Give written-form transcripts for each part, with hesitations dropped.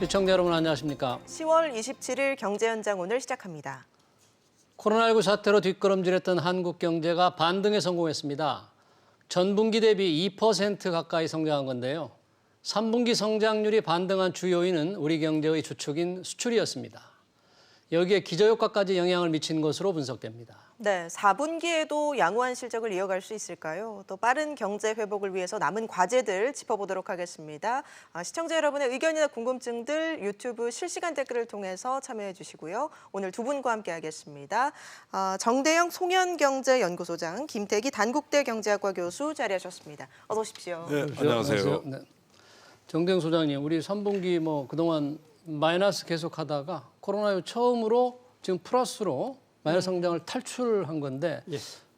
시청자 여러분 안녕하십니까? 10월 27일 경제현장 오늘 시작합니다. 코로나19 사태로 뒷걸음질했던 한국 경제가 반등에 성공했습니다. 전분기 대비 2% 가까이 성장한 건데요. 3분기 성장률이 반등한 주요인은 우리 경제의 주축인 수출이었습니다. 여기에 기저효과까지 영향을 미친 것으로 분석됩니다. 네, 4분기에도 양호한 실적을 이어갈 수 있을까요? 또 빠른 경제 회복을 위해서 남은 과제들 짚어보도록 하겠습니다. 시청자 여러분의 의견이나 궁금증들 유튜브 실시간 댓글을 통해서 참여해 주시고요. 오늘 두 분과 함께 하겠습니다. 정대영 송현경제연구소장, 김태기 단국대 경제학과 교수 자리하셨습니다. 어서 오십시오. 네, 안녕하세요. 네. 정대영 소장님, 우리 3분기 그동안 마이너스 계속하다가 코로나19 처음으로 지금 플러스로 마이너스 성장을 탈출한 건데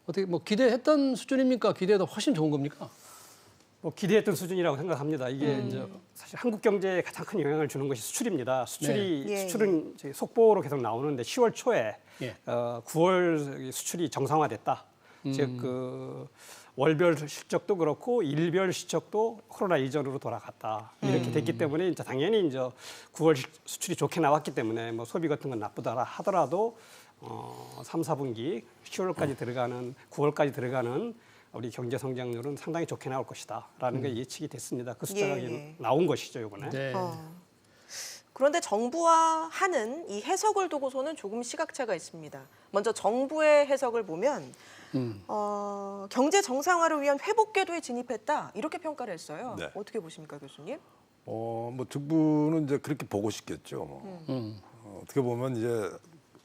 어떻게 기대했던 수준입니까? 기대도 훨씬 좋은 겁니까? 기대했던 수준이라고 생각합니다. 이게 이제 사실 한국 경제에 가장 큰 영향을 주는 것이 수출입니다. 수출은 이제 속보로 계속 나오는데 10월 초에 9월 수출이 정상화됐다. 즉 월별 실적도 그렇고 일별 실적도 코로나 이전으로 돌아갔다. 이렇게 됐기 때문에 이제 당연히 이제 9월 수출이 좋게 나왔기 때문에 소비 같은 건 나쁘다 하더라도 3, 4분기 10월까지 들어가는 9월까지 들어가는 우리 경제 성장률은 상당히 좋게 나올 것이다라는 게 예측이 됐습니다. 그 숫자가 나온 것이죠, 이번에. 네. 그런데 정부와 하는 이 해석을 두고서는 조금 시각차가 있습니다. 먼저 정부의 해석을 보면 경제 정상화를 위한 회복 궤도에 진입했다 이렇게 평가를 했어요. 네. 어떻게 보십니까, 교수님? 정부는 이제 그렇게 보고 싶겠죠. 어떻게 보면 이제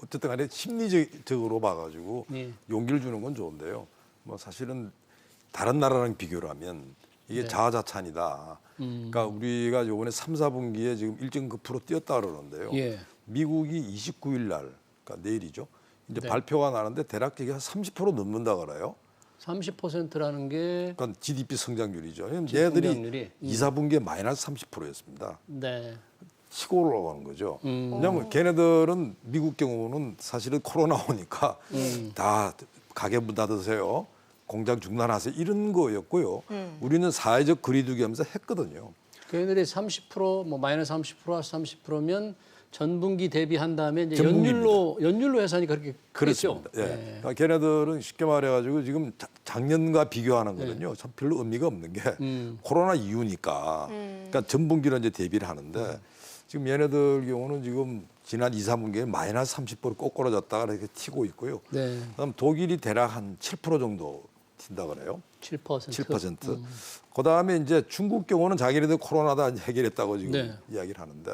어쨌든 간에 심리적으로 봐가지고 용기를 주는 건 좋은데요. 사실은 다른 나라랑 비교를 하면 이게 자화자찬이다. 그러니까 우리가 이번에 3, 4분기에 지금 1.9% 뛰었다 그러는데요. 미국이 29일 날, 그러니까 내일이죠. 이제 발표가 나는데 대략 이게 한 30% 넘는다 그래요. 30%라는 게 그러니까 GDP 성장률이죠. 얘들이 2, 4분기에 마이너스 30%였습니다. 네. 치고 올라가는 거죠. 왜냐하면 걔네들은 미국 경우는 사실은 코로나 오니까 다 가게 문 닫으세요. 공장 중단하세요. 이런 거였고요. 우리는 사회적 거리두기 하면서 했거든요. 걔네들이 30% 마이너스 30%에서 30%면 전분기 대비한 다음에 이제 전분기입니다. 연율로 해서니까 그렇게 그렇습니다. 예. 그러니까 걔네들은 쉽게 말해가지고 지금 작년과 비교하는 거는요. 참 별로 의미가 없는 게 코로나 이후니까. 그러니까 전분기로 이제 대비를 하는데 지금 얘네들 경우는 지금 지난 2, 3분기에 마이너스 30% 꼬꾸라졌다가 이렇게 튀고 있고요. 그다음 독일이 대략 한 7% 정도 튄다 그래요. 7%. 그다음에 이제 중국 경우는 자기네들 코로나다 해결했다고 지금 이야기를 하는데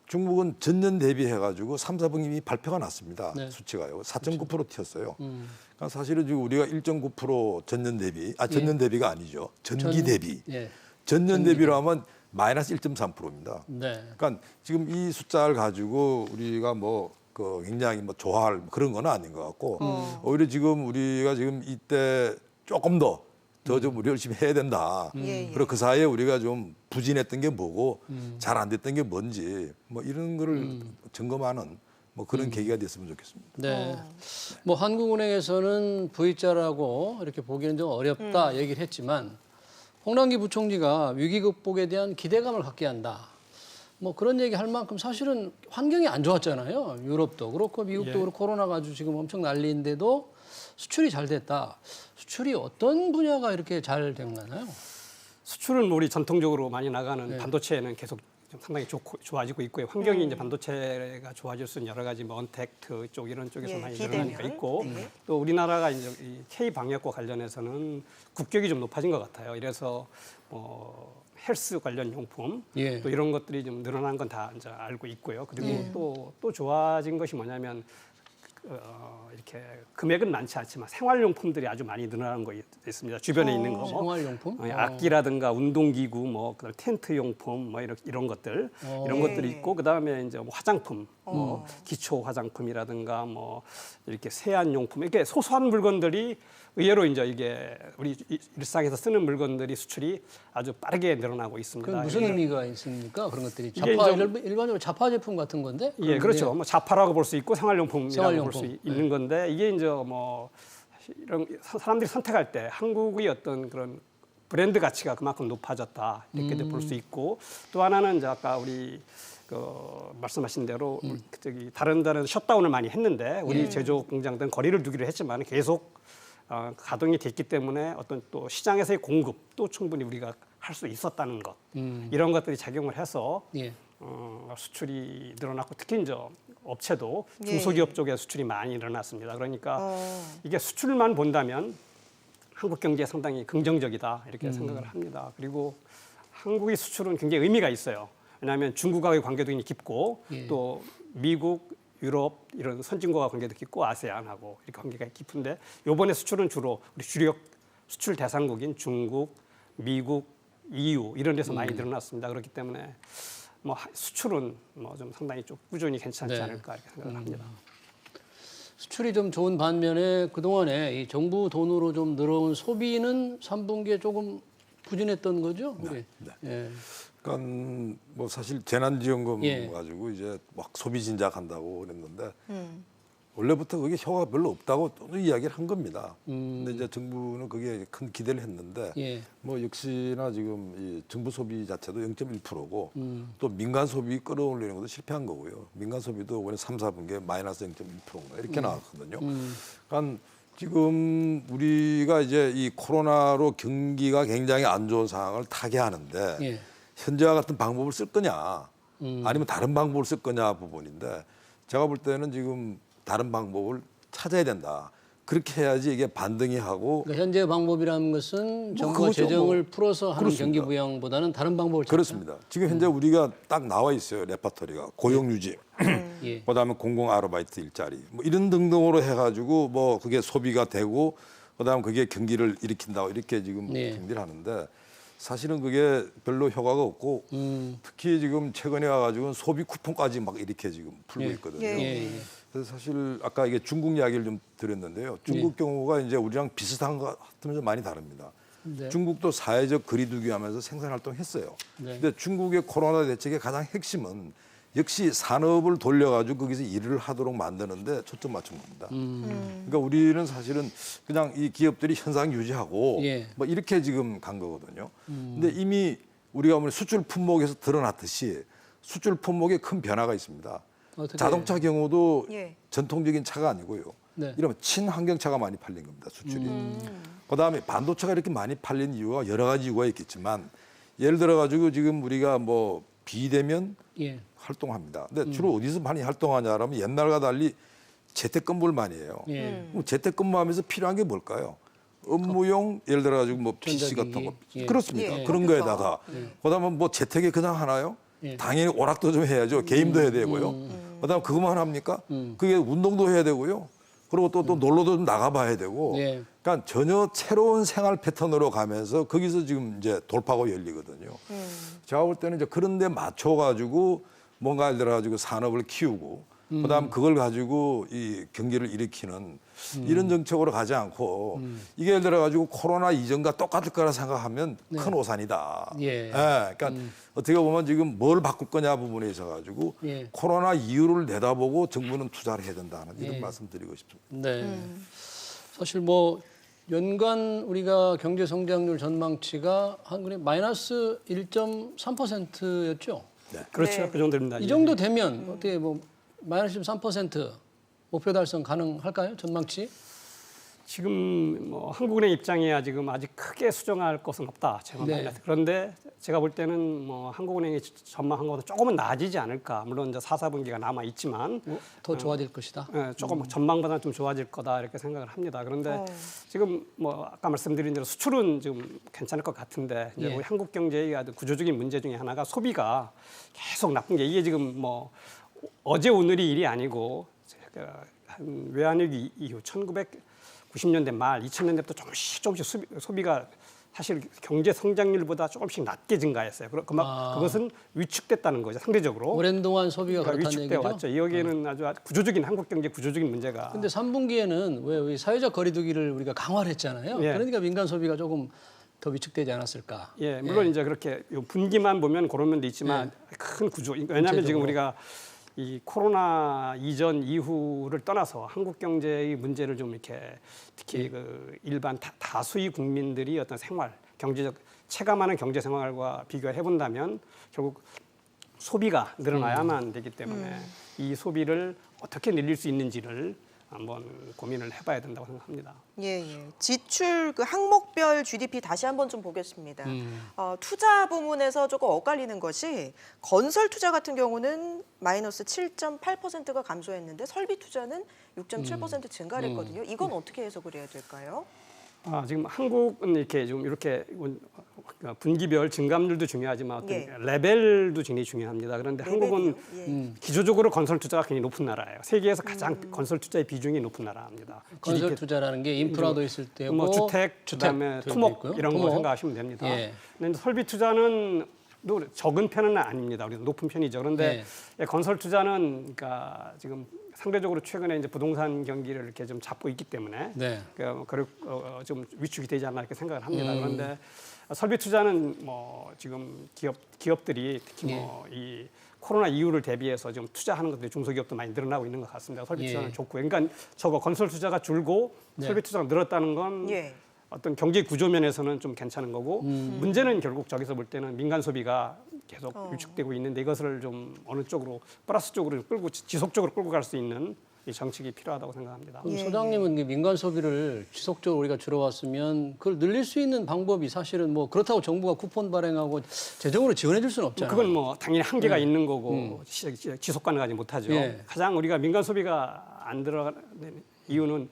중국은 전년 대비해가지고 3, 4분기 이미 발표가 났습니다. 수치가요. 4.9% 튀었어요. 그러니까 사실은 지금 우리가 1.9% 전년 대비, 전년 대비가 아니죠. 전기 대비. 전년 대비로 하면 마이너스 1.3%입니다. 그러니까 지금 이 숫자를 가지고 우리가 굉장히 좋아할 그런 건 아닌 것 같고 오히려 지금 우리가 지금 이때 조금 더 좀 우리 열심히 해야 된다. 그리고 그 사이에 우리가 좀 부진했던 게 뭐고 잘 안 됐던 게 뭔지 이런 거를 점검하는 그런 계기가 됐으면 좋겠습니다. 네. 한국은행에서는 V자라고 이렇게 보기는 좀 어렵다 얘기를 했지만 홍남기 부총리가 위기 극복에 대한 기대감을 갖게 한다. 그런 얘기 할 만큼 사실은 환경이 안 좋았잖아요. 유럽도 그렇고 미국도 그렇고 코로나가 아주 지금 엄청 난리인데도 수출이 잘 됐다. 수출이 어떤 분야가 이렇게 잘 된 거나요? 수출은 우리 전통적으로 많이 나가는 반도체는 계속 좀 상당히 좋아지고 있고요. 환경이 이제 반도체가 좋아질수록 여러 가지 언택트 쪽 이런 쪽에서 많이 늘어나니까 있고 또 우리나라가 이제 이 K 방역과 관련해서는 국격이 좀 높아진 것 같아요. 이래서 헬스 관련 용품 또 이런 것들이 좀 늘어난 건 다 이제 알고 있고요. 그리고 또 좋아진 것이 뭐냐면 이렇게 금액은 많지 않지만 생활용품들이 아주 많이 늘어난 거 있습니다. 주변에 있는 거 생활용품? 악기라든가 운동기구 그다음에 텐트용품 이런 것들 이런 것들이 있고 그다음에 이제 화장품 기초 화장품이라든가 이렇게 세안용품 이렇게 소소한 물건들이 의외로 이제 이게 우리 일상에서 쓰는 물건들이 수출이 아주 빠르게 늘어나고 있습니다. 그럼 무슨 의미가 있습니까? 그런 것들이 일반적으로 자파 제품 같은 건데? 예, 그렇죠. 자파라고 볼 수 있고 생활용품이라고 볼 수 있는 건데 이게 이제 이런 사람들이 선택할 때 한국의 어떤 그런 브랜드 가치가 그만큼 높아졌다 이렇게 볼 수 있고 또 하나는 이제 아까 우리 말씀하신 대로 저기 다른 셧다운을 많이 했는데 우리 제조 공장들은 거리를 두기로 했지만 계속 가동이 됐기 때문에 어떤 또 시장에서의 공급도 충분히 우리가 할 수 있었다는 것 이런 것들이 작용을 해서 예. 수출이 늘어났고 특히 이제 업체도 예. 중소기업 쪽에 수출이 많이 늘어났습니다. 그러니까 이게 수출만 본다면 한국 경제에 상당히 긍정적이다 이렇게 생각을 합니다. 그리고 한국의 수출은 굉장히 의미가 있어요. 왜냐하면 중국과의 관계도 굉장히 깊고 예. 또 미국, 유럽 이런 선진국과 관계도 깊고 아세안하고 이렇게 관계가 깊은데 이번에 수출은 주로 우리 주력 수출 대상국인 중국, 미국, EU 이런 데서 많이 늘어났습니다. 그렇기 때문에 뭐 수출은 뭐 좀 상당히 좀 꾸준히 괜찮지 네. 않을까 이렇게 생각을 합니다. 수출이 좀 좋은 반면에 그동안에 이 정부 돈으로 좀 늘어온 소비는 3분기에 조금 부진했던 거죠? 우리? 예. 그러니까 뭐 사실 재난지원금 예. 가지고 이제 막 소비 진작한다고 그랬는데 원래부터 그게 효과가 별로 없다고 또 이야기를 한 겁니다. 근데 이제 정부는 그게 큰 기대를 했는데 예. 뭐 역시나 지금 이 정부 소비 자체도 0.1%고 또 민간 소비 끌어올리는 것도 실패한 거고요. 민간 소비도 올해 3, 4분기에 마이너스 0.1%인가 이렇게 나왔거든요. 그러니까 지금 우리가 이제 이 코로나로 경기가 굉장히 안 좋은 상황을 타개하는데 예. 현재와 같은 방법을 쓸 거냐 아니면 다른 방법을 쓸 거냐 부분인데 제가 볼 때는 지금 다른 방법을 찾아야 된다. 그렇게 해야지 이게 반등이 하고 그러니까 현재 방법이라는 것은 정부가 그거죠, 재정을 뭐. 풀어서 하는 그렇습니다. 경기 부양보다는 다른 방법을 찾자. 그렇습니다. 지금 현재 우리가 딱 나와 있어요. 레파토리가 고용 유지, 예. 그다음에 공공 아르바이트 일자리 뭐 이런 등등으로 해가지고 뭐 그게 소비가 되고 그다음 그게 경기를 일으킨다 이렇게 지금 네. 경기를 하는데 사실은 그게 별로 효과가 없고 특히 지금 최근에 와가지고 소비 쿠폰까지 막 이렇게 지금 풀고 예. 있거든요. 예. 예. 예. 그래서 사실 아까 이게 중국 이야기를 좀 드렸는데요. 중국 경우가 이제 우리랑 비슷한 것 같으면서 많이 다릅니다. 네. 중국도 사회적 거리두기 하면서 생산 활동했어요. 네. 근데 중국의 코로나 대책의 가장 핵심은 역시 산업을 돌려가지고 거기서 일을 하도록 만드는데 초점 맞춘 겁니다. 그러니까 우리는 사실은 그냥 이 기업들이 현상 유지하고 예. 뭐 이렇게 지금 간 거거든요. 근데 이미 우리가 오늘 수출 품목에서 드러났듯이 수출 품목에 큰 변화가 있습니다. 어떻게? 자동차 경우도 예. 전통적인 차가 아니고요. 네. 이러면 친환경차가 많이 팔린 겁니다. 수출이. 그다음에 반도체가 이렇게 많이 팔린 이유가 여러 가지 이유가 있겠지만 예를 들어 가지고 지금 우리가 뭐 비대면 예. 활동합니다. 근데 주로 어디서 많이 활동하냐라면 옛날과 달리 재택근무를 많이 해요. 예. 그럼 재택근무하면서 필요한 게 뭘까요? 업무용 예를 들어 가지고 뭐 PC 같은 거 예. 그렇습니까? 예. 그런 거에다가 그다음에 뭐 재택에 그냥 하나요? 예. 당연히 오락도 좀 해야죠. 게임도 해야 되고요. 그다음 그것만 합니까? 그게 운동도 해야 되고요. 그리고 또 놀러도 좀 나가봐야 되고. 예. 그러니까 전혀 새로운 생활 패턴으로 가면서 거기서 지금 이제 돌파가 열리거든요. 제가 볼 때는 이제 그런데 맞춰가지고 뭔가 예를 들어 가지고 산업을 키우고. 그다음 그걸 가지고 이 경기를 일으키는 이런 정책으로 가지 않고 이게 예를 들어 가지고 코로나 이전과 똑같을 거라 생각하면 큰 오산이다. 예. 그러니까 어떻게 보면 지금 뭘 바꿀 거냐 부분에 있어 가지고 예. 코로나 이후를 내다보고 정부는 투자를 해야 된다는 이런 예. 말씀드리고 싶습니다. 네. 사실 뭐 연간 우리가 경제 성장률 전망치가 한국이 마이너스 1.3%였죠. 그렇죠. 네. 그 정도입니다. 이 정도 되면 어떻게 뭐 마이너스 13% 목표 달성 가능할까요? 전망치? 지금 뭐 한국은행 입장이야 지금 아직 크게 수정할 것은 없다. 제가 네. 그런데 제가 볼 때는 뭐 한국은행이 전망한 것보다 조금은 나아지지 않을까. 물론 이제 4, 4분기가 남아 있지만 더 좋아질 것이다. 조금 전망보다는 좀 좋아질 거다 이렇게 생각을 합니다. 그런데 지금 뭐 아까 말씀드린 대로 수출은 지금 괜찮을 것 같은데 이제 예. 우리 한국 경제의 아주 구조적인 문제 중에 하나가 소비가 계속 나쁜 게 이게 지금 뭐 어제 오늘이 일이 아니고 한 외환위기 이후 1990년대 말 2000년대부터 조금씩 소비가 사실 경제 성장률보다 조금씩 낮게 증가했어요. 그것은 위축됐다는 거죠. 상대적으로. 오랜 동안 소비가 그렇다는 위축돼 얘기죠. 왔죠. 여기에는 아주 구조적인 한국 경제 구조적인 문제가. 근데 3분기에는 왜 우리 사회적 거리두기를 우리가 강화를 했잖아요. 예. 그러니까 민간 소비가 조금 더 위축되지 않았을까. 예, 물론 이제 그렇게 요 분기만 보면 그런 면도 있지만 큰 구조. 왜냐하면 지금 구체적으로. 우리가 이 코로나 이전 이후를 떠나서 한국 경제의 문제를 좀 이렇게 특히 그 일반 다수의 국민들이 어떤 생활 경제적 체감하는 경제 생활과 비교해 본다면 결국 소비가 늘어나야만 되기 때문에 이 소비를 어떻게 늘릴 수 있는지를 한번 고민을 해봐야 된다고 생각합니다. 예, 예. 지출 그 항목별 GDP 다시 한번 좀 보겠습니다. 투자 부문에서 조금 엇갈리는 것이 건설 투자 같은 경우는 마이너스 7.8%가 감소했는데 설비 투자는 6.7% 증가를 했거든요. 이건 어떻게 해석을 해야 될까요? 지금 한국은 이렇게 분기별 증감률도 중요하지만 어떤 예. 레벨도 굉장히 중요합니다. 그런데 한국은 예. 기조적으로 건설 투자가 굉장히 높은 나라예요. 세계에서 가장 건설 투자의 비중이 높은 나라입니다. 건설 투자라는 게 인프라도 있을 때고 뭐 주택, 그다음에 토목 이런 거 생각하시면 됩니다. 예. 그런데 설비 투자는 또 적은 편은 아닙니다. 우리가 높은 편이죠. 그런데 건설 투자는 그러니까 지금 상대적으로 최근에 이제 부동산 경기를 이렇게 좀 잡고 있기 때문에 네. 좀 위축이 되지 않나 이렇게 생각을 합니다. 그런데 설비 투자는 뭐 지금 기업들이 특히 뭐 이 코로나 이후를 대비해서 좀 투자하는 것들이 중소기업도 많이 늘어나고 있는 것 같습니다. 설비 투자는 좋고, 그러니까 저거 건설 투자가 줄고 설비 투자가 늘었다는 건 예. 어떤 경제 구조 면에서는 좀 괜찮은 거고 문제는 결국 저기서 볼 때는 민간 소비가 계속 위축되고 있는데 이것을 좀 어느 쪽으로 플러스 쪽으로 끌고 지속적으로 끌고 갈 수 있는 이 정책이 필요하다고 생각합니다. 그럼 소장님은 이 민간 소비를 지속적으로 우리가 줄여왔으면 그걸 늘릴 수 있는 방법이 사실은 뭐 그렇다고 정부가 쿠폰 발행하고 재정으로 지원해 줄 수는 없잖아요. 그건 뭐 당연히 한계가 있는 거고 지속 가능하지 못하죠. 예. 가장 우리가 민간 소비가 안 들어가는 이유는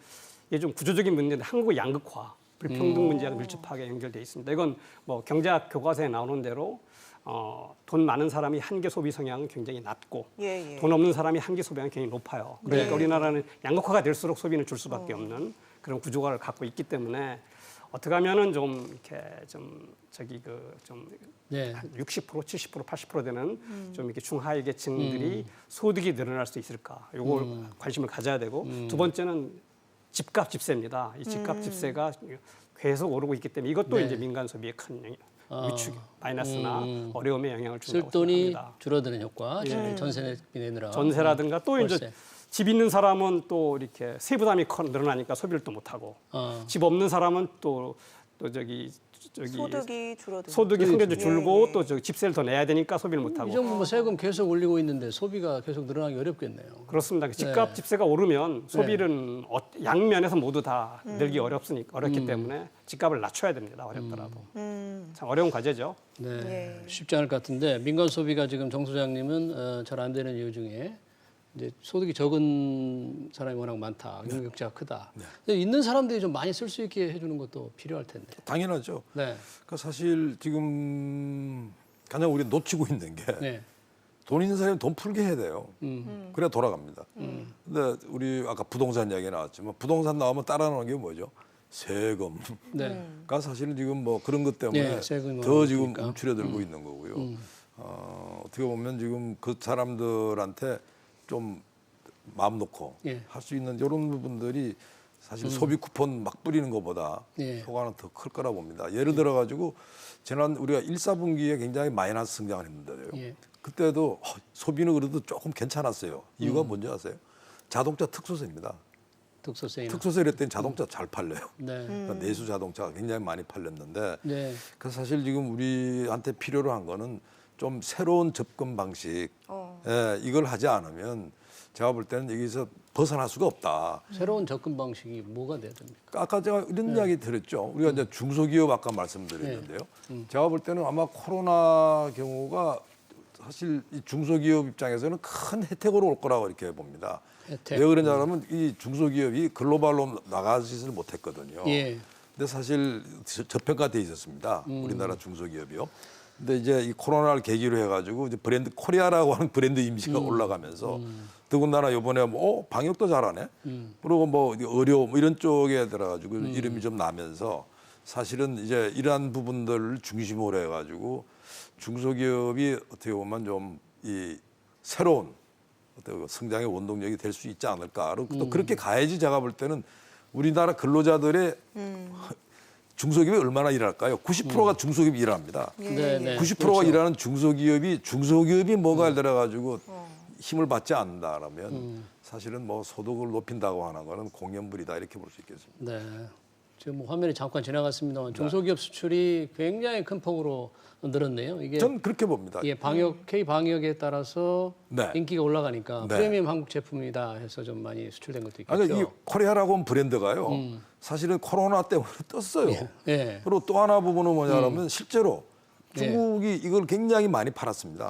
이게 좀 구조적인 문제인데 한국의 양극화, 불평등 문제가 밀접하게 연결돼 있습니다. 이건 뭐 경제학 교과서에 나오는 대로 돈 많은 사람이 한계 소비 성향은 굉장히 낮고 예, 예. 돈 없는 사람이 한계 소비가 굉장히 높아요. 그러니까 우리나라는 양극화가 될수록 소비는 줄 수밖에 없는 그런 구조를 갖고 있기 때문에 어떻게 하면은 좀 이렇게 좀 네. 한 60%, 70%, 80% 되는 좀 이렇게 중하위 계층들이 소득이 늘어날 수 있을까? 요걸 관심을 가져야 되고 두 번째는 집값 집세입니다. 이 집값 집세가 계속 오르고 있기 때문에 이것도 이제 민간 소비에 큰 위축, 마이너스나 어려움에 영향을 준다고 쓸 돈이 생각합니다. 줄어드는 효과, 전세 내느라 전세라든가 또 이제 월세. 집 있는 사람은 또 이렇게 세부담이 늘어나니까 소비를 또 못 하고 집 없는 사람은 또 저기 소득이 줄어들고. 소득이 상대적으로 줄고 예. 또 저기 집세를 더 내야 되니까 소비를 못 하고. 이 정부 뭐 세금 계속 올리고 있는데 소비가 계속 늘어나기 어렵겠네요. 그렇습니다. 집값 집세가 오르면 소비는 양면에서 모두 다 늘기 어렵기 때문에 집값을 낮춰야 됩니다. 어렵더라도. 참 어려운 과제죠. 네, 예. 쉽지 쉽지 않을 것 같은데 민간 소비가 지금 정 소장님은 잘 안 되는 이유 중에 이제 소득이 적은 사람이 워낙 많다, 경력자가 크다. 근데 있는 사람들이 좀 많이 쓸 수 있게 해주는 것도 필요할 텐데. 당연하죠. 네, 그러니까 사실 지금 가장 우리 놓치고 있는 게 네, 돈 있는 사람이 돈 풀게 해야 돼요. 그래야 돌아갑니다. 근데 우리 아까 부동산 이야기 나왔지만 부동산 나오면 따라 나오는 게 뭐죠? 세금. 네. 그러니까 사실은 지금 뭐 그런 것 때문에 네, 세금이 더 지금 올라가니까. 움츠려들고 있는 거고요. 어떻게 보면 지금 그 사람들한테 좀 마음 놓고 예. 할 수 있는 이런 부분들이 사실 소비 쿠폰 막 뿌리는 것보다 예. 효과는 더 클 거라 봅니다. 예를 들어 가지고 지난 우리가 1, 4분기에 굉장히 마이너스 성장을 했는데요. 예. 그때도 소비는 그래도 조금 괜찮았어요. 이유가 뭔지 아세요? 자동차 특수세입니다. 특수세. 특수세 이랬더니 자동차 잘 팔려요. 네, 그러니까 내수 자동차가 굉장히 많이 팔렸는데 네, 그래서 사실 지금 우리한테 필요로 한 거는 좀 새로운 접근 방식, 이걸 하지 않으면 제가 볼 때는 여기서 벗어날 수가 없다. 새로운 접근 방식이 뭐가 돼야 됩니까? 아까 제가 이런 이야기 드렸죠. 우리가 이제 중소기업 아까 말씀드렸는데요. 제가 볼 때는 아마 코로나 경우가 사실 이 중소기업 입장에서는 큰 혜택으로 올 거라고 이렇게 봅니다. 혜택. 왜 그러냐면 이 중소기업이 글로벌로 나가지를 못했거든요. 예. 근데 사실 저평가돼 있었습니다. 우리나라 중소기업이요. 근데 이제 이 코로나를 계기로 해가지고 이제 브랜드 코리아라고 하는 브랜드 이미지가 올라가면서 더군다나 이번에 뭐 방역도 잘하네. 그리고 뭐 의료 뭐 이런 쪽에 들어가지고 이름이 좀 나면서 사실은 이제 이러한 부분들을 중심으로 해가지고 중소기업이 어떻게 보면 좀 이 새로운 어떤 성장의 원동력이 될 수 있지 않을까. 또 그렇게 가야지 제가 볼 때는 우리나라 근로자들의 중소기업이 얼마나 일할까요? 90%가 중소기업이 일합니다. 네, 네. 90%가 그렇죠. 일하는 중소기업이 뭐가 들어가지고 힘을 받지 않는다라면 사실은 뭐 소득을 높인다고 하는 거는 공연불이다 이렇게 볼 수 있겠습니다. 네. 지금 뭐 화면에 잠깐 지나갔습니다만 중소기업 수출이 굉장히 큰 폭으로 늘었네요. 이게 전 그렇게 봅니다. 예, K 방역에 따라서 네. 인기가 올라가니까 네. 프리미엄 한국 제품이다 해서 좀 많이 수출된 것도 있겠죠. 아니, 이 코리아라고 하는 브랜드가요. 사실은 코로나 때문에 떴어요. 예. 그리고 또 하나 부분은 뭐냐면 실제로 중국이 이걸 굉장히 많이 팔았습니다.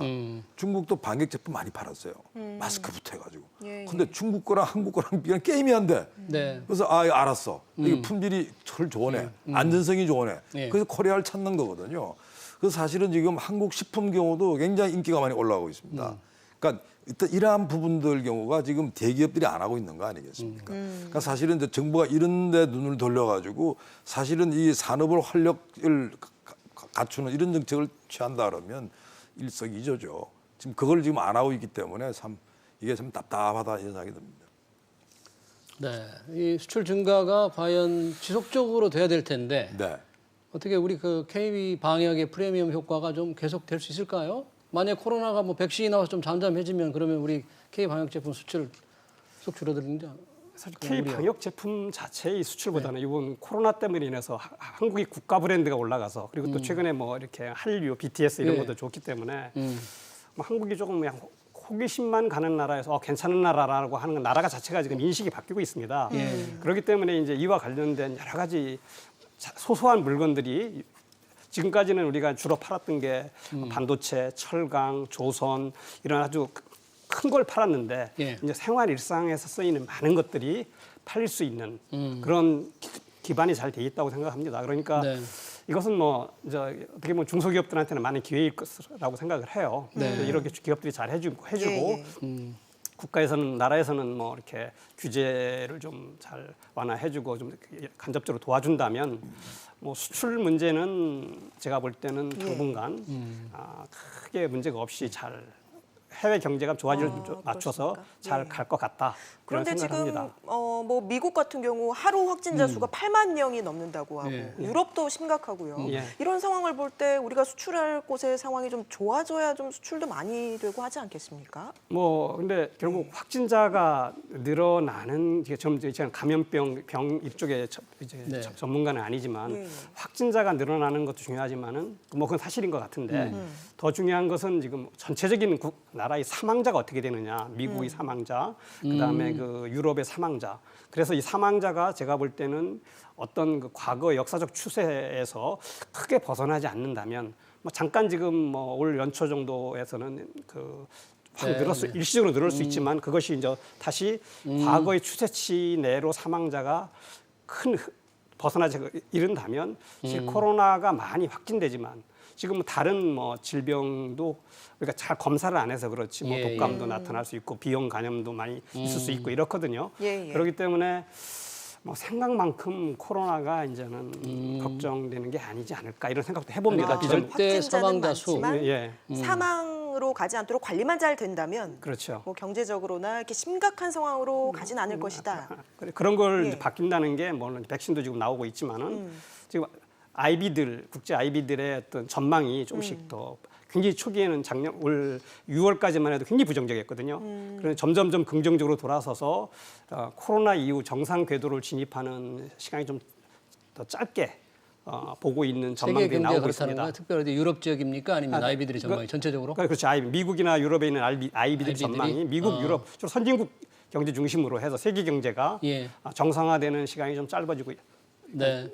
중국도 방역 제품 많이 팔았어요. 마스크부터 해가지고. 예, 근데 중국 거랑 한국 거랑 비교하면 게임이 안 돼. 네. 그래서 알았어. 이게 품질이 절 좋으네. 안전성이 좋으네. 예. 그래서 코리아를 찾는 거거든요. 그래서 사실은 지금 한국 식품 경우도 굉장히 인기가 많이 올라가고 있습니다. 그러니까 이러한 부분들 경우가 지금 대기업들이 안 하고 있는 거 아니겠습니까? 그러니까 사실은 이제 정부가 이런 데 눈을 돌려가지고 사실은 이 산업을 활력을 갖추는 이런 정책을 취한다 그러면 일석이조죠. 지금 그걸 지금 안 하고 있기 때문에 참 이게 참 답답하다 이런 생각이 듭니다. 네. 이 수출 증가가 과연 지속적으로 돼야 될 텐데 네. 어떻게 우리 그 K 방역의 프리미엄 효과가 좀 계속될 수 있을까요? 만약 코로나가 뭐 백신이 나와서 좀 잠잠해지면 그러면 우리 K 방역 제품 수출 속 줄어드는데 사실 K 방역 제품 자체의 수출보다는 이번 코로나 때문에 인해서 한국이 국가 브랜드가 올라가서 그리고 또 최근에 뭐 이렇게 한류, BTS 이런 예. 것도 좋기 때문에 뭐 한국이 조금 그냥 호기심만 가는 나라에서 괜찮은 나라라고 하는 건 나라가 자체가 지금 인식이 바뀌고 있습니다. 그렇기 때문에 이제 이와 관련된 여러 가지 소소한 물건들이 지금까지는 우리가 주로 팔았던 게 반도체, 철강, 조선 이런 아주 큰 걸 팔았는데 예. 이제 생활 일상에서 쓰이는 많은 것들이 팔릴 수 있는 그런 기반이 잘 돼 있다고 생각합니다. 그러니까 네. 이것은 뭐 이제 어떻게 보면 중소기업들한테는 많은 기회일 것이라고 생각을 해요. 네. 이렇게 기업들이 잘 해주고 예, 국가에서는 나라에서는 뭐 이렇게 규제를 좀 잘 완화해주고 좀 간접적으로 도와준다면 뭐 수출 문제는 제가 볼 때는 당분간 크게 문제가 없이 잘 해외 경제가 좋아질 맞춰서 그렇습니까? 잘 갈 것 같다. 그런 그런데 지금 생각합니다. 뭐 미국 같은 경우 하루 확진자 수가 8만 명이 넘는다고 하고 예. 유럽도 심각하고요. 예. 이런 상황을 볼 때 우리가 수출할 곳의 상황이 좀 좋아져야 좀 수출도 많이 되고 하지 않겠습니까? 뭐 근데 결국 확진자가 늘어나는 제가 감염병 이쪽에 이제 네. 전문가는 아니지만 예. 확진자가 늘어나는 것도 중요하지만은 뭐 그건 사실인 것 같은데 더 중요한 것은 지금 전체적인 나라의 사망자가 어떻게 되느냐. 미국의 사망자, 그다음에 그 유럽의 사망자. 그래서 이 사망자가 제가 볼 때는 어떤 그 과거 역사적 추세에서 크게 벗어나지 않는다면 뭐 잠깐 지금 뭐 올 연초 정도에서는 확 일시적으로 늘을 수 있지만 그것이 이제 다시 과거의 추세치 내로 사망자가 벗어나지 이른다면 사실 코로나가 많이 확진되지만 지금 다른 뭐 질병도 우리가 잘 검사를 안 해서 그렇지 뭐 예, 독감도 나타날 수 있고 비형 감염도 많이 있을 수 있고 이렇거든요. 예, 예. 그렇기 때문에 뭐 생각만큼 코로나가 이제는 걱정되는 게 아니지 않을까 이런 생각도 해봅니다. 절대 사망자 수. 많지만 예, 사망으로 가지 않도록 관리만 잘 된다면 그렇죠. 뭐 경제적으로나 이렇게 심각한 상황으로 가진 않을 것이다. 그런 걸 예. 이제 바뀐다는 게 물론 백신도 지금 나오고 있지만은 지금 국제 IB들의 어떤 전망이 조금씩 더 굉장히 초기에는 작년 올 6월까지만 해도 굉장히 부정적이었거든요. 그런데 점점점 긍정적으로 돌아서서 코로나 이후 정상 궤도를 진입하는 시간이 좀 더 짧게 보고 있는 세계 전망들이 경제가 나오고 그렇다는 있습니다. 거예요? 특별히 유럽 지역입니까? 아니면 아이비들의 전망이 전체적으로? 그렇죠. 미국이나 유럽에 있는 IB들 아이비들이? 전망이 미국, 유럽 주로 선진국 경제 중심으로 해서 세계 경제가 예. 정상화되는 시간이 좀 짧아지고 네.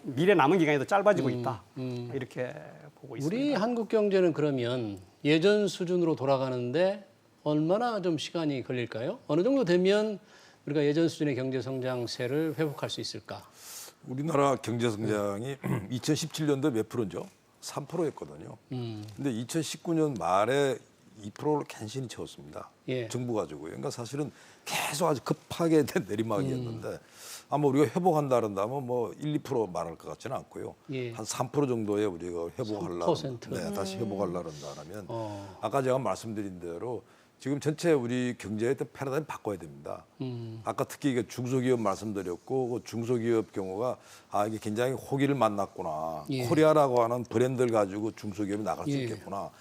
미래 남은 기간이 더 짧아지고 있다. 이렇게 보고 있습니다. 우리 한국 경제는 그러면 예전 수준으로 돌아가는데 얼마나 좀 시간이 걸릴까요? 어느 정도 되면 우리가 예전 수준의 경제 성장세를 회복할 수 있을까? 우리나라 경제 성장이 2017년도 몇 프로죠? 3%였거든요. 근데 2019년 말에 2%를 간신히 채웠습니다. 예. 정부 가지고요. 그러니까 사실은 계속 아주 급하게 된 내리막이었는데 아마 우리가 회복한다 그런다면 뭐 1, 2% 말할 것 같지는 않고요. 예. 한 3% 정도에 우리가 회복하려면 3%? 네, 다시 회복하려면 아까 제가 말씀드린 대로 지금 전체 우리 경제의 패러다임 바꿔야 됩니다. 아까 특히 이게 중소기업 말씀드렸고 그 중소기업 경우가 이게 굉장히 호기를 만났구나. 예. 코리아라고 하는 브랜드를 가지고 중소기업이 나갈 수 예. 있겠구나.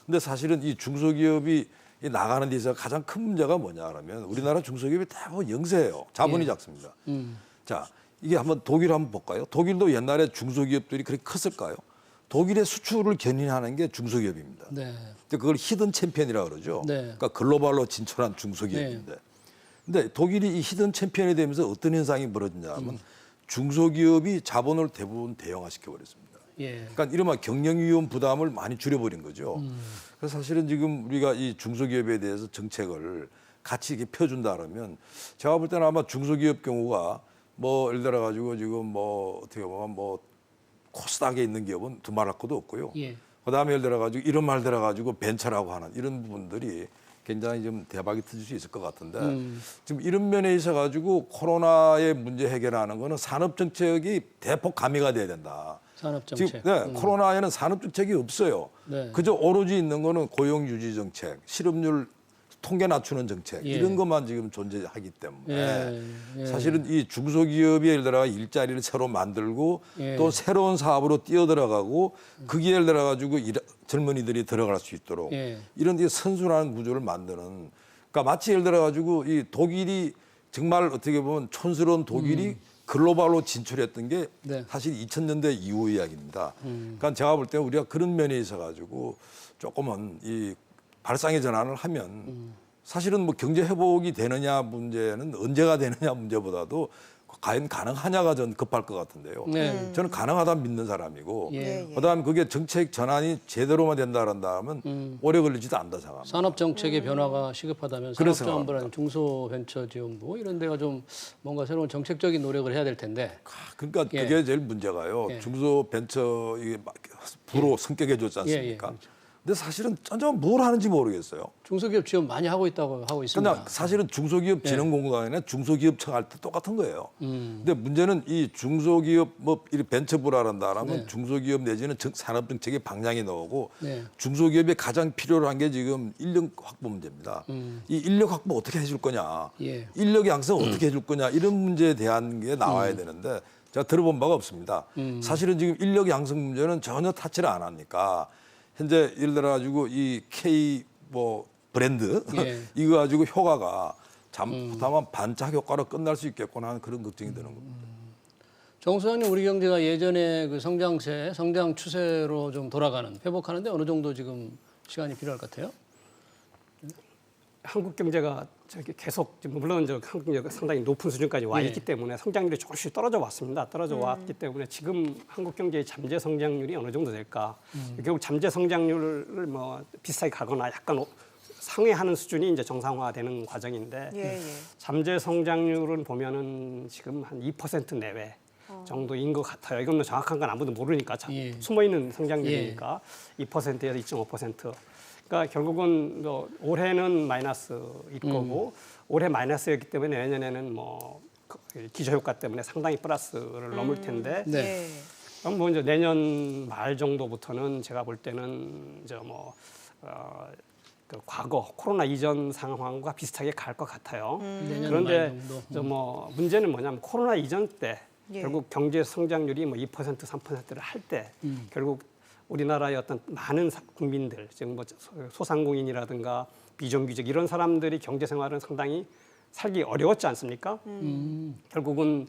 근데 사실은 이 중소기업이 이 나가는 데 있어서 가장 큰 문제가 뭐냐 그러면 우리나라 중소기업이 대부분 영세예요. 자본이 작습니다. 자, 이게 한번 독일 한번 볼까요? 독일도 옛날에 중소기업들이 그렇게 컸을까요? 독일의 수출을 견인하는 게 중소기업입니다. 네. 그걸 히든 챔피언이라고 그러죠. 네. 그러니까 글로벌로 진출한 중소기업인데. 근데 독일이 이 히든 챔피언이 되면서 어떤 현상이 벌어지냐면 중소기업이 자본을 대부분 대형화시켜 버렸습니다. 예. 그러니까 이른바 경영위험 부담을 많이 줄여버린 거죠. 그래서 사실은 지금 우리가 이 중소기업에 대해서 정책을 같이 이렇게 펴준다 그러면 제가 볼 때는 아마 중소기업 경우가 뭐 예를 들어 가지고 지금 뭐 어떻게 보면 뭐 코스닥에 있는 기업은 두말할 것도 없고요. 예. 그다음에 예를 들어 가지고 이런 말 들어 가지고 벤처라고 하는 이런 부분들이 굉장히 좀 대박이 터질 수 있을 것 같은데 지금 이런 면에 있어 가지고 코로나의 문제 해결하는 거는 산업 정책이 대폭 가미가 돼야 된다. 산업 정책. 지금 코로나에는 산업 정책이 없어요. 네. 그저 오로지 있는 거는 고용 유지 정책, 실업률 통계 낮추는 정책 예. 이런 것만 지금 존재하기 때문에 예. 사실은 이 중소기업이 예를 들어 일자리를 새로 만들고 예. 또 새로운 사업으로 뛰어들어가고 거기에 예를 들어 가지고 젊은이들이 들어갈 수 있도록 예. 이런 게 선순환 구조를 만드는 그러니까 마치 예를 들어 가지고 이 독일이 정말 어떻게 보면 촌스러운 독일이 글로벌로 진출했던 게 네. 사실 2000년대 이후 이야기입니다. 그러니까 제가 볼 때 우리가 그런 면에 있어 가지고 조금은 이 발상의 전환을 하면 사실은 뭐 경제 회복이 되느냐 문제는 언제가 되느냐 문제보다도 과연 가능하냐가 전 급할 것 같은데요. 네. 저는 가능하다 믿는 사람이고 예. 그다음에 그게 정책 전환이 제대로만 된다 그런다면 오래 걸리지도 않다 생각합니다. 산업 정책의 변화가 시급하다면 그래서 산업지원부라는 중소벤처지원부 이런 데가 좀 뭔가 새로운 정책적인 노력을 해야 될 텐데. 그러니까 예. 그게 제일 문제가요. 예. 중소벤처 이게 부로 성격해 줬지 않습니까? 그렇죠. 근데 사실은 전혀 뭘 하는지 모르겠어요. 중소기업 지원 많이 하고 있다고 하고 있습니다. 그냥 사실은 중소기업 진흥공단이나 중소기업청 할 때 똑같은 거예요. 근데 문제는 이 중소기업 뭐 이 벤처부라 한다라면 중소기업 내지는 산업정책의 방향이 나오고 네. 중소기업에 가장 필요로 한 게 지금 인력 확보 문제입니다. 이 인력 확보 어떻게 해줄 거냐, 예. 인력 양성 어떻게 해줄 거냐 이런 문제에 대한 게 나와야 되는데 제가 들어본 바가 없습니다. 사실은 지금 인력 양성 문제는 전혀 타치를 안 하니까 현재 예를 들어 가지고 이 K 뭐 브랜드 예. 이거 가지고 효과가 다만 반짝 효과로 끝날 수 있겠구나 하는 그런 걱정이 드는 겁니다. 정 소장님, 우리 경제가 예전에 그 성장세, 성장 추세로 좀 돌아가는, 회복하는데 어느 정도 지금 시간이 필요할 것 같아요? 한국 경제가 저기 계속 물론 한국 경제가 상당히 높은 수준까지 와 예. 있기 때문에 성장률이 조금씩 떨어져 왔습니다. 떨어져 왔기 때문에 지금 한국 경제의 잠재 성장률이 어느 정도 될까? 결국 잠재 성장률을 뭐 비슷하게 가거나 약간 상회하는 수준이 이제 정상화되는 과정인데 예. 잠재 성장률은 보면은 지금 한 2% 내외 정도인 것 같아요. 이건 뭐 정확한 건 아무도 모르니까 예. 숨어 있는 성장률이니까 2%에서 2.5%. 그러니까 결국은 뭐 올해는 마이너스일 거고 올해 마이너스였기 때문에 내년에는 뭐 기저효과 때문에 상당히 플러스를 넘을 텐데 네. 예. 그럼 뭐 이제 내년 말 정도부터는 제가 볼 때는 이제 뭐 그 과거 코로나 이전 상황과 비슷하게 갈 것 같아요. 내년 그런데 말 정도. 이제 뭐 문제는 뭐냐면 코로나 이전 때 예. 결국 경제 성장률이 뭐 2% 3%를 할 때 결국 우리나라의 어떤 많은 국민들, 지금 뭐 소상공인이라든가 비정규직 이런 사람들이 경제 생활은 상당히 살기 어려웠지 않습니까? 결국은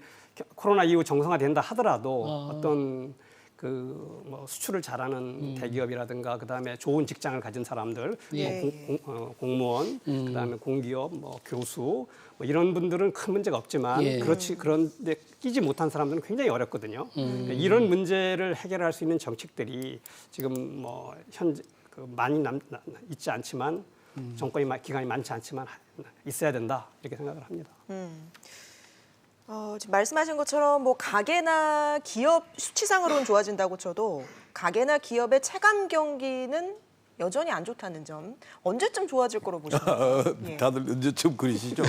코로나 이후 정상화된다 하더라도 어떤 그 뭐 수출을 잘하는 대기업이라든가 그다음에 좋은 직장을 가진 사람들, 예. 공무원, 그다음에 공기업, 뭐 교수 뭐 이런 분들은 큰 문제가 없지만 예. 그런데 끼지 못한 사람들은 굉장히 어렵거든요. 그러니까 이런 문제를 해결할 수 있는 정책들이 지금 뭐 현재 그 많이 있지 않지만 정권이 기간이 많지 않지만 있어야 된다 이렇게 생각을 합니다. 지금 말씀하신 것처럼 뭐 가게나 기업 수치상으로는 좋아진다고 쳐도 가게나 기업의 체감 경기는 여전히 안 좋다는 점 언제쯤 좋아질 거로 보십니까? 예. 다들 언제쯤 그러시죠?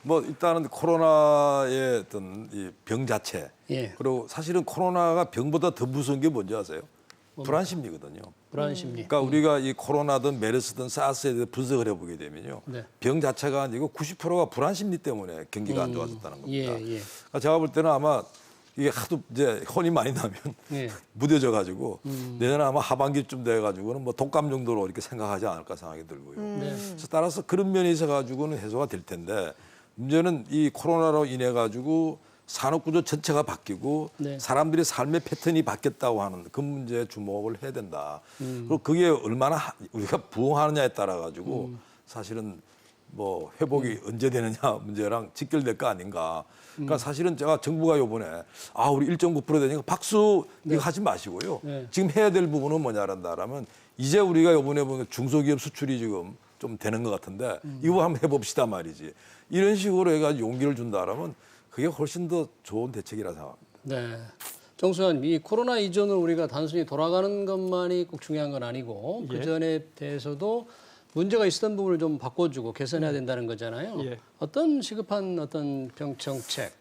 뭐 일단은 코로나의 어떤 이 병 자체 예. 그리고 사실은 코로나가 병보다 더 무서운 게 뭔지 아세요? 불안 심리거든요. 불안 심리. 그러니까 우리가 이 코로나든 메르스든 사스에 대해 분석을 해보게 되면요. 네. 병 자체가 아니고 90%가 불안 심리 때문에 경기가 안 좋아졌다는 겁니다. 예. 그러니까 제가 볼 때는 아마 이게 하도 이제 혼이 많이 나면 예. 무뎌져 가지고 내년에 아마 하반기쯤 돼 가지고는 뭐 독감 정도로 이렇게 생각하지 않을까 생각이 들고요. 네. 그래서 따라서 그런 면에 있어 가지고는 해소가 될 텐데 문제는 이 코로나로 인해 가지고 산업 구조 전체가 바뀌고 네. 사람들의 삶의 패턴이 바뀌었다고 하는 그 문제에 주목을 해야 된다. 그리고 그게 얼마나 우리가 부응하느냐에 따라 가지고 사실은 뭐 회복이 언제 되느냐 문제랑 직결될 거 아닌가. 그러니까 사실은 제가 정부가 요번에 우리 1.9% 되니까 박수 이거 하지 마시고요. 네. 지금 해야 될 부분은 뭐냐란다라면 이제 우리가 요번에 보면 중소기업 수출이 지금 좀 되는 것 같은데 이거 한번 해봅시다 말이지. 이런 식으로 해가지고 용기를 준다라면 그게 훨씬 더 좋은 대책이라 생각합니다. 네. 정수환, 이 코로나 이전으로 우리가 단순히 돌아가는 것만이 꼭 중요한 건 아니고 예. 그 전에 대해서도 문제가 있었던 부분을 좀 바꿔주고 개선해야 된다는 거잖아요. 예. 어떤 시급한 어떤 정책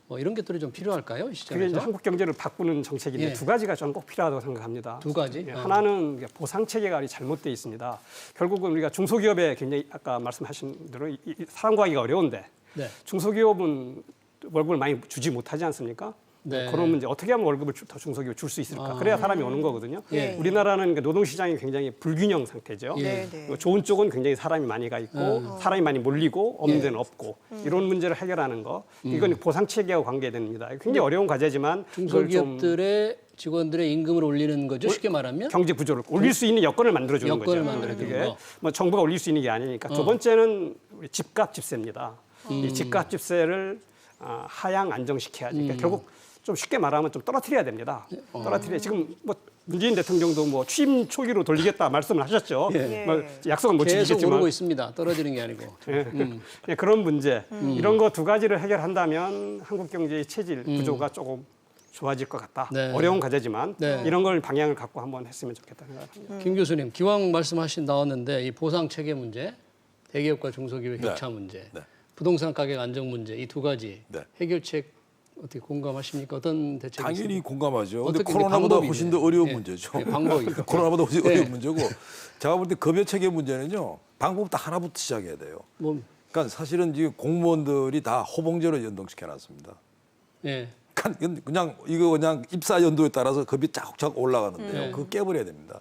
뭐 이런 것들이 좀 필요할까요? 이 그게 이제 시점에서? 한국 경제를 바꾸는 정책인데 예. 두 가지가 저는 꼭 필요하다고 생각합니다. 두 가지? 예, 어. 하나는 보상 체계가 잘못돼 있습니다. 결국은 우리가 중소기업에 굉장히 아까 말씀하신 대로 사람 구하기가 어려운데 네. 중소기업은 월급을 많이 주지 못하지 않습니까? 네. 그런 문제 어떻게 하면 월급을 더 중소기업에 줄 수 있을까? 그래야 사람이 오는 거거든요. 예. 우리나라는 노동 시장이 굉장히 불균형 상태죠. 예. 네. 좋은 쪽은 굉장히 사람이 많이 가 있고 사람이 많이 몰리고 없는 데는 없고 이런 문제를 해결하는 거 이건 보상 체계하고 관계됩니다. 굉장히 어려운 과제지만 그걸 좀 중소기업들의 직원들의 임금을 올리는 거죠. 쉽게 말하면. 경제 구조를 올릴 수 있는 여건을 만들어 주는 거죠. 여건을 만들어주는 이게 거. 뭐 정부가 올릴 수 있는 게 아니니까. 두 번째는 우리 집값 집세입니다. 이 집값 집세를 하향 안정시켜야지. 그러니까 결국 좀 쉽게 말하면 좀 떨어뜨려야 됩니다. 떨어뜨려. 지금 뭐 문재인 대통령도 뭐 취임 초기로 돌리겠다 말씀을 하셨죠. 예. 뭐 약속은 못 계속 지키겠지만. 오르고 있습니다. 떨어지는 게 아니고. 예, 그런 문제 이런 거 두 가지를 해결한다면 한국 경제의 체질 구조가 조금 좋아질 것 같다. 네. 어려운 과제지만 네. 이런 걸 방향을 갖고 한번 했으면 좋겠다 생각합니다. 김 교수님, 기왕 말씀하신 나왔는데 이 보상 체계 문제, 대기업과 중소기업의 네. 격차 문제, 네. 부동산 가격 안정 문제 이 두 가지 네. 해결책 어떻게 공감하십니까? 어떤 대책이 당연히 있습니까? 공감하죠. 근데 어떻게 코로나보다 방법이 훨씬 있네요. 더 어려운 예. 문제죠. 예, 방법이. 코로나보다 훨씬 예. 어려운 문제고 제가 볼 때 급여 체계 문제는요. 방법부터 하나부터 시작해야 돼요. 뭐, 그러니까 사실은 지금 공무원들이 다 호봉제로 연동시켜 놨습니다. 예. 그냥 이거 그냥 입사 연도에 따라서 급이 차곡차곡 올라가는데요. 그거 깨버려야 됩니다.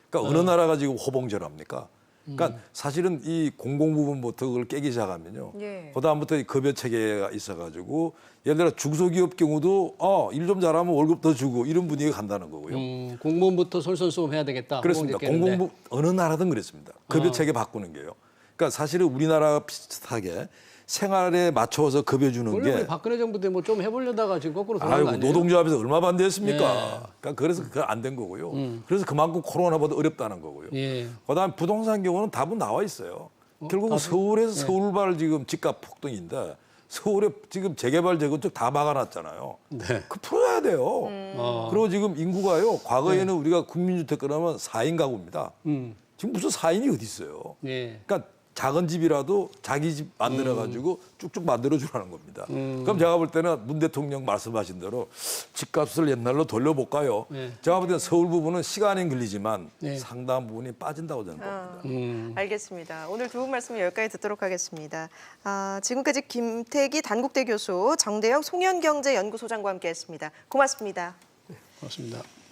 그러니까 어느 나라가 지금 호봉제로 합니까? 그러니까 사실은 이 공공 부분부터 그걸 깨기 시작하면요. 예. 그다음부터 이 급여 체계가 있어가지고 예를 들어 중소기업 경우도 일 좀 잘하면 월급 더 주고 이런 분위기가 간다는 거고요. 공무원부터 솔선수범해야 되겠다. 그렇습니다. 호봉제 깨는데. 공공부 어느 나라든 그랬습니다. 급여 체계 바꾸는 게요. 그러니까 사실은 우리나라 비슷하게 생활에 맞춰서 급여 주는 원래 우리 게 박근혜 정부 때 뭐 좀 해보려다가 지금 거꾸로 돌아간 거 아이고 아니에요? 노동조합에서 얼마 반대했습니까? 예. 그러니까 그래서 그거 안 된 거고요. 그래서 그만큼 코로나보다 어렵다는 거고요. 예. 그다음 부동산 경우는 답은 나와 있어요. 결국은 서울에서 서울발 지금 집값 폭등인데 서울에 지금 재개발 재건축 다 막아놨잖아요. 네. 그 풀어야 돼요. 그리고 지금 인구가요. 과거에는 우리가 국민주택 그러면 4인 가구입니다. 지금 무슨 4인이 어디 있어요? 예. 그러니까 작은 집이라도 자기 집 만들어가지고 쭉쭉 만들어주라는 겁니다. 그럼 제가 볼 때는 문 대통령 말씀하신 대로 집값을 옛날로 돌려볼까요? 네. 제가 볼 때는 서울 부분은 시간이 걸리지만 네. 상당한 부분이 빠진다고 저는 봅니다. 알겠습니다. 오늘 두 분 말씀 여기까지 듣도록 하겠습니다. 지금까지 김태기 단국대 교수, 정대영 송현경제연구소장과 함께했습니다. 고맙습니다. 고맙습니다.